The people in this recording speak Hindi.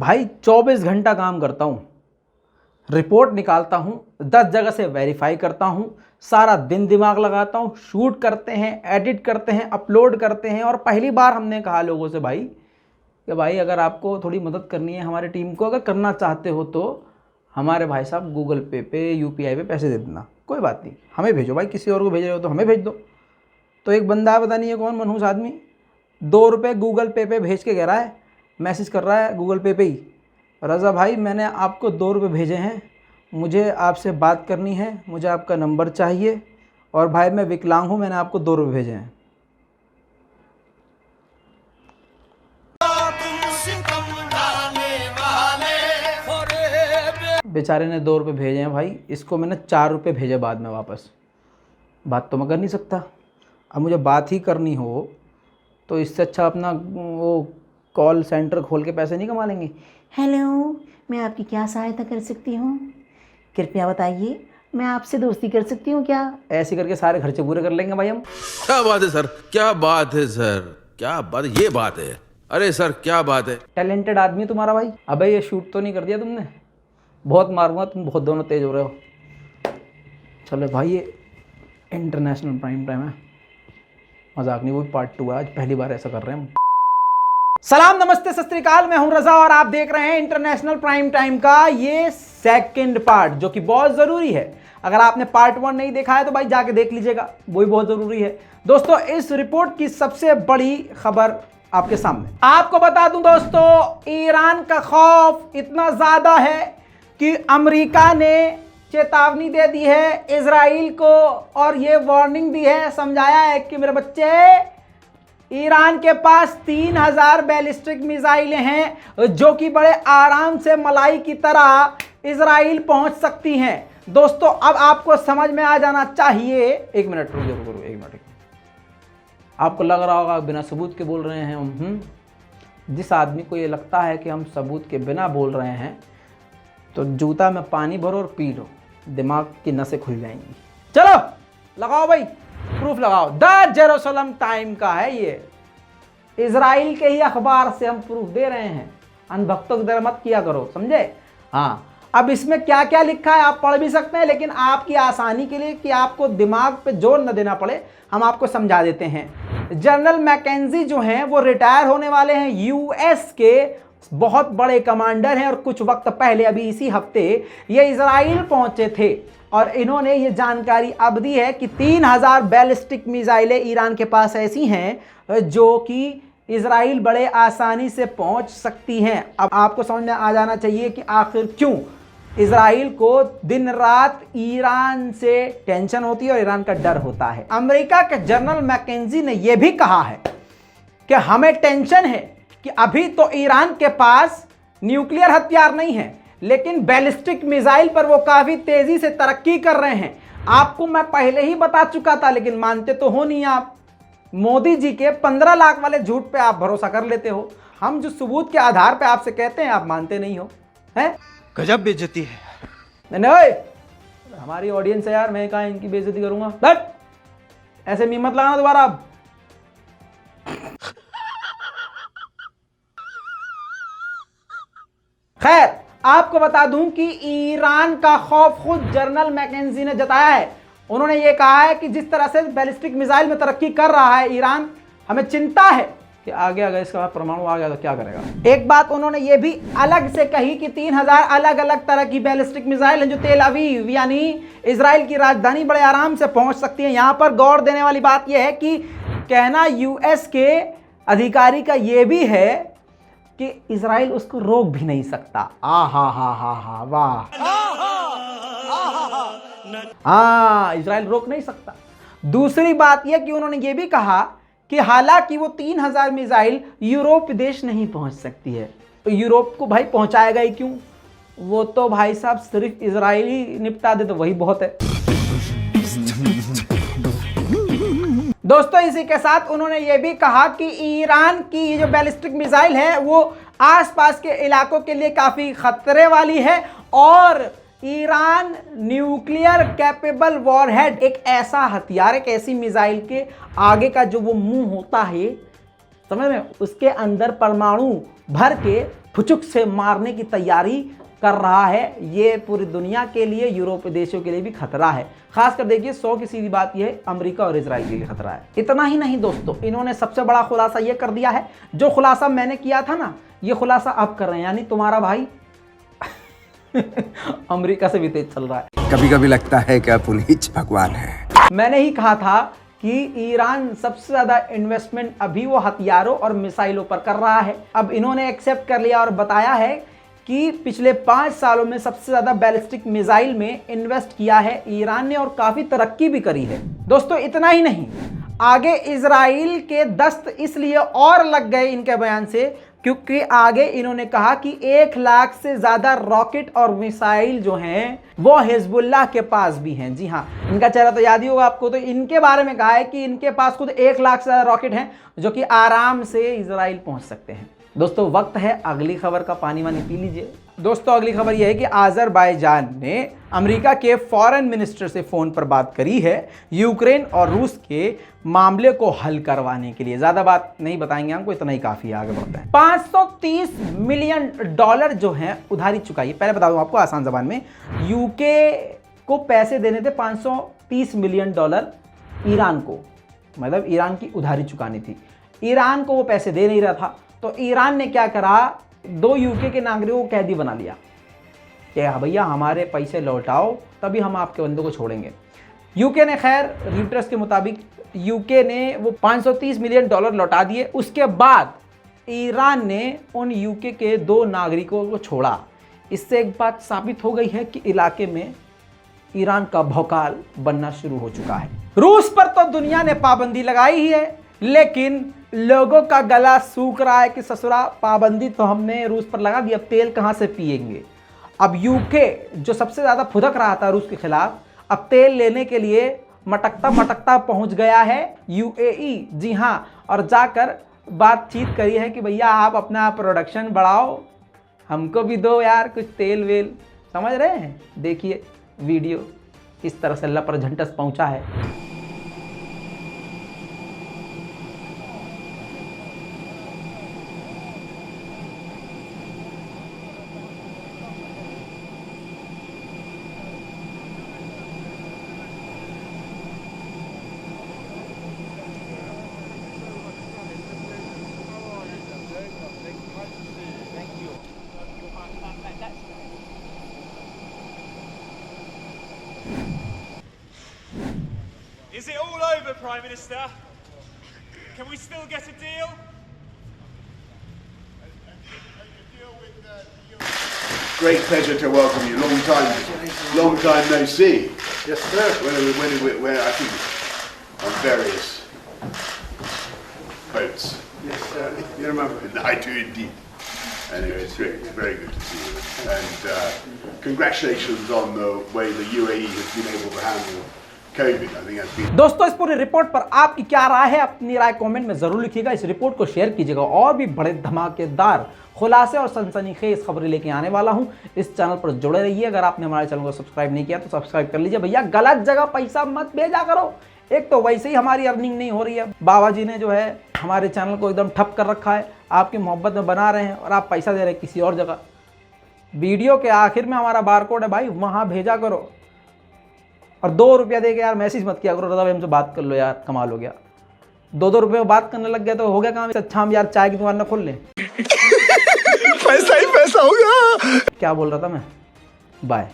भाई 24 घंटा काम करता हूँ, रिपोर्ट निकालता हूँ, 10 जगह से वेरीफाई करता हूँ, सारा दिन दिमाग लगाता हूँ, शूट करते हैं, एडिट करते हैं, अपलोड करते हैं। और पहली बार हमने कहा लोगों से भाई कि भाई अगर आपको थोड़ी मदद करनी है हमारी टीम को, अगर करना चाहते हो तो हमारे भाई साहब गूगल पे यूपीआई पे पैसे दे देना, कोई बात नहीं, हमें भेजो भाई, किसी और को भेज रहे हो तो हमें भेज दो। तो एक बंदा पता नहीं है कौन मनहूस आदमी 2 रुपये गूगल पे भेज के कह रहा है, मैसेज कर रहा है गूगल पे ही, रज़ा भाई मैंने आपको 2 रुपये भेजे हैं, मुझे आपसे बात करनी है, मुझे आपका नंबर चाहिए, और भाई मैं विकलांग हूँ, मैंने आपको 2 रुपये भेजे हैं। बेचारे ने 2 रुपये भेजे हैं भाई, इसको मैंने 4 रुपये भेजे बाद में वापस। बात तो मैं कर नहीं सकता, अब मुझे बात ही करनी हो तो इससे अच्छा अपना वो कॉल सेंटर खोल के पैसे नहीं कमा लेंगे। हेलो, मैं आपकी क्या सहायता कर सकती हूँ? कृपया बताइए, मैं आपसे दोस्ती कर सकती हूँ क्या? ऐसे करके सारे खर्चे पूरे कर लेंगे भाई हम। क्या बात है सर, क्या बात है सर, क्या बात, ये बात है, अरे सर क्या बात है। टैलेंटेड आदमी तुम्हारा भाई। अबे ये शूट तो नहीं कर दिया तुमने? बहुत मारूंगा, तुम बहुत दोनों तेज हो रहे हो। चलो भाई ये इंटरनेशनल प्राइम टाइम है, मजाक नहीं, वो पार्ट 2 है, आज पहली बार ऐसा कर रहे हैं हम। सलाम नमस्ते सत श्री अकाल, मैं हूं रजा और आप देख रहे हैं इंटरनेशनल प्राइम टाइम का ये सेकंड पार्ट, जो कि बहुत जरूरी है। अगर आपने पार्ट 1 नहीं देखा है तो भाई जाके देख लीजिएगा, वो भी बहुत जरूरी है। दोस्तों इस रिपोर्ट की सबसे बड़ी खबर आपके सामने। आपको बता दूं दोस्तों, ईरान का खौफ इतना ज्यादा है कि अमेरिका ने चेतावनी दे दी है इजराइल को, और ये वार्निंग दी है, समझाया है कि मेरे बच्चे, ईरान के पास 3000 बैलिस्टिक मिसाइलें हैं जो कि बड़े आराम से मलाई की तरह इजराइल पहुंच सकती हैं। दोस्तों अब आपको समझ में आ जाना चाहिए, एक मिनट रुको, एक मिनट। आपको लग रहा होगा बिना सबूत के बोल रहे हैं हम। जिस आदमी को ये लगता है कि हम सबूत के बिना बोल रहे हैं तो जूता में पानी भरो और पी लो, दिमाग की नसें खुल जाएंगी। चलो लगाओ भाई, प्रूफ लगाओ। द जेरूसलम टाइम का है ये, इजराइल के ही अखबार से हम प्रूफ दे रहे हैं, अनभक्तों की तरह मत किया करो, समझे? हाँ, अब इसमें क्या क्या लिखा है आप पढ़ भी सकते हैं, लेकिन आपकी आसानी के लिए कि आपको दिमाग पे जोर न देना पड़े, हम आपको समझा देते हैं। जनरल मैकेंजी जो हैं वो रिटायर होने वाले हैं, यूएस के बहुत बड़े कमांडर हैं, और कुछ वक्त पहले अभी इसी हफ्ते ये इजराइल पहुंचे थे, और इन्होंने ये जानकारी अब दी है कि 3000 बैलिस्टिक मिसाइलें ईरान के पास ऐसी हैं जो कि इजराइल बड़े आसानी से पहुंच सकती हैं। अब आपको समझ में आ जाना चाहिए कि आखिर क्यों इजराइल को दिन रात ईरान से टेंशन होती है और ईरान का डर होता है। अमेरिका के जनरल मैकेंजी ने यह भी कहा है कि हमें टेंशन है कि अभी तो ईरान के पास न्यूक्लियर हथियार नहीं है, लेकिन बैलिस्टिक मिसाइल पर वो काफी तेजी से तरक्की कर रहे हैं। आपको मैं पहले ही बता चुका था, लेकिन मानते तो हो नहीं आप। मोदी जी के 15 लाख वाले झूठ पे आप भरोसा कर लेते हो, हम जो सबूत के आधार पे आपसे कहते हैं आप मानते नहीं हो, हैं? गजब बेइज्जती है। नहीं, हमारी ऑडियंस है यार, मैं कहाँ इनकी बेइज्जती करूंगा। बट ऐसे मी मत लगाना दोबारा अब। खैर आपको बता दूं कि ईरान का खौफ खुद जनरल मैकेंजी ने जताया है। उन्होंने ये कहा है कि जिस तरह से बैलिस्टिक मिसाइल में तरक्की कर रहा है ईरान, हमें चिंता है कि आगे अगर इसका परमाणु आ गया तो क्या करेगा। एक बात उन्होंने ये भी अलग से कही कि 3000 अलग अलग तरह की बैलिस्टिक मिसाइल हैं जो तेल अवीव यानी इजराइल की राजधानी बड़े आराम से पहुंच सकती हैं। यहां पर गौर देने वाली बात यह है कि कहना यूएस के अधिकारी का यह भी है कि इजराइल उसको रोक भी नहीं सकता। हा वाह, हाँ, इजराइल रोक नहीं सकता। दूसरी बात यह कि उन्होंने ये भी कहा कि हालांकि वो 3000 मिसाइल यूरोप देश नहीं पहुंच सकती है, तो यूरोप को भाई पहुंचाएगा ही क्यों? वो तो भाई साहब सिर्फ इजराइल निपटा दे तो वही बहुत है। दोस्तों इसी के साथ उन्होंने ये भी कहा कि ईरान की ये जो बैलिस्टिक मिसाइल है वो आसपास के इलाकों के लिए काफी खतरे वाली है, और ईरान न्यूक्लियर कैपेबल वॉरहेड, एक ऐसा हथियार, एक ऐसी मिसाइल के आगे का जो वो मुंह होता है, समझ रहे हैं, उसके अंदर परमाणु भर के फुचुक से मारने की तैयारी कर रहा है। ये पूरी दुनिया के लिए, यूरोपीय देशों के लिए भी खतरा है। खासकर देखिए 100 की सीधी बात यह है, अमेरिका और इजराइल के लिए खतरा है। इतना ही नहीं दोस्तों, इन्होंने सबसे बड़ा खुलासा ये कर दिया है, जो खुलासा मैंने किया था ना, ये खुलासा अब कर रहे हैं। यानी तुम्हारा भाई अमेरिका से भी तेज चल रहा है। कभी कभी लगता है कि आप उन्हीं भगवान है। मैंने ही कहा था कि ईरान सबसे ज्यादा इन्वेस्टमेंट अभी वो हथियारों और मिसाइलों पर कर रहा है। अब इन्होंने एक्सेप्ट कर लिया और बताया है कि पिछले 5 सालों में सबसे ज्यादा बैलिस्टिक मिसाइल में इन्वेस्ट किया है ईरान ने और काफी तरक्की भी करी है। दोस्तों इतना ही नहीं, आगे इजराइल के दस्त इसलिए और लग गए इनके बयान से, क्योंकि आगे इन्होंने कहा कि 1 लाख से ज्यादा रॉकेट और मिसाइल जो हैं वो हिजबुल्लाह के पास भी हैं। जी हाँ, इनका चेहरा तो याद ही होगा आपको। तो इनके बारे में कहा है कि इनके पास खुद 1 लाख से ज्यादा रॉकेट हैं जो कि आराम से इजराइल पहुंच सकते हैं। दोस्तों वक्त है अगली खबर का, पानी वानी पी लीजिए। दोस्तों अगली खबर यह है कि अजरबैजान ने अमेरिका के फॉरेन मिनिस्टर से फोन पर बात करी है यूक्रेन और रूस के मामले को हल करवाने के लिए। ज्यादा बात नहीं बताएंगे हमको, इतना ही काफी है, आगे बढ़ते हैं। 530 मिलियन डॉलर जो है उधारी चुकाई। पहले बता दूं आपको आसान जबान में, यूके को पैसे देने थे 530 मिलियन डॉलर ईरान को, मतलब ईरान की उधारी चुकानी थी। ईरान को वो पैसे दे नहीं रहा था, तो ईरान ने क्या करा, 2 यूके के नागरिकों को कैदी बना लिया कि भैया हमारे पैसे लौटाओ तभी हम आपके बंदे को छोड़ेंगे। यूके ने, खैर रिटर्स के मुताबिक यूके ने वो 530 मिलियन डॉलर लौटा दिए। उसके बाद ईरान ने उन यूके के 2 नागरिकों को छोड़ा। इससे एक बात साबित हो गई है कि इलाके में ईरान का भौकाल बनना शुरू हो चुका है। रूस पर तो दुनिया ने पाबंदी लगाई ही है, लेकिन लोगों का गला सूख रहा है कि ससुरा पाबंदी तो हमने रूस पर लगा दी, अब तेल कहां से पिएंगे। अब यूके जो सबसे ज्यादा फुदक रहा था रूस के खिलाफ, अब तेल लेने के लिए मटकता मटकता पहुंच गया है यूएई। जी हां, और जाकर बातचीत करी है कि भैया आप अपना प्रोडक्शन बढ़ाओ, हमको भी दो यार कुछ तेल वेल। समझ रहे हैं, देखिए वीडियो इस तरह से अल्लाह पर झंटस पहुंचा है। Is it all over, Prime Minister? Can we still get a deal? Great pleasure to welcome you. Long time no see. Yes, sir. When I think on various boats. Yes, sir. You remember? I do indeed. Anyway, it's great. It's very good to see you. And congratulations on the way the UAE has been able to handle COVID. I think that's been. दोस्तों इस पूरी रिपोर्ट पर आपकी क्या राय है, अपनी राय कमेंट में जरूर लिखिएगा। इस रिपोर्ट को शेयर कीजिएगा। और भी बड़े धमाकेदार खुलासे और सनसनीखेज खबरें लेके आने वाला हूं। इस चैनल पर जुड़े रहिए। अगर आपने हमारे चैनल को सब्सक्राइब नहीं किया तो सब्सक्राइब कर लीजिए। भैया गलत जगह पैसा मत भेजा करो। एक तो वैसे ही हमारी अर्निंग नहीं हो रही है, बाबा जी ने जो है हमारे चैनल को एकदम ठप कर रखा है, आपकी मोहब्बत में बना रहे हैं और आप पैसा दे रहे हैं किसी और जगह। वीडियो के आखिर में हमारा बारकोड है भाई, वहाँ भेजा करो। और 2 रुपया दे के यार मैसेज मत किया करो, रजा भाई हमसे बात कर लो यार, कमाल हो गया। 2 रुपये में बात करने लग गया तो हो गया काम। अच्छा हम यार चाय की दुकान ना खोल लें। पैसा ही पैसा होगा। क्या बोल रहा था मैं, बाय।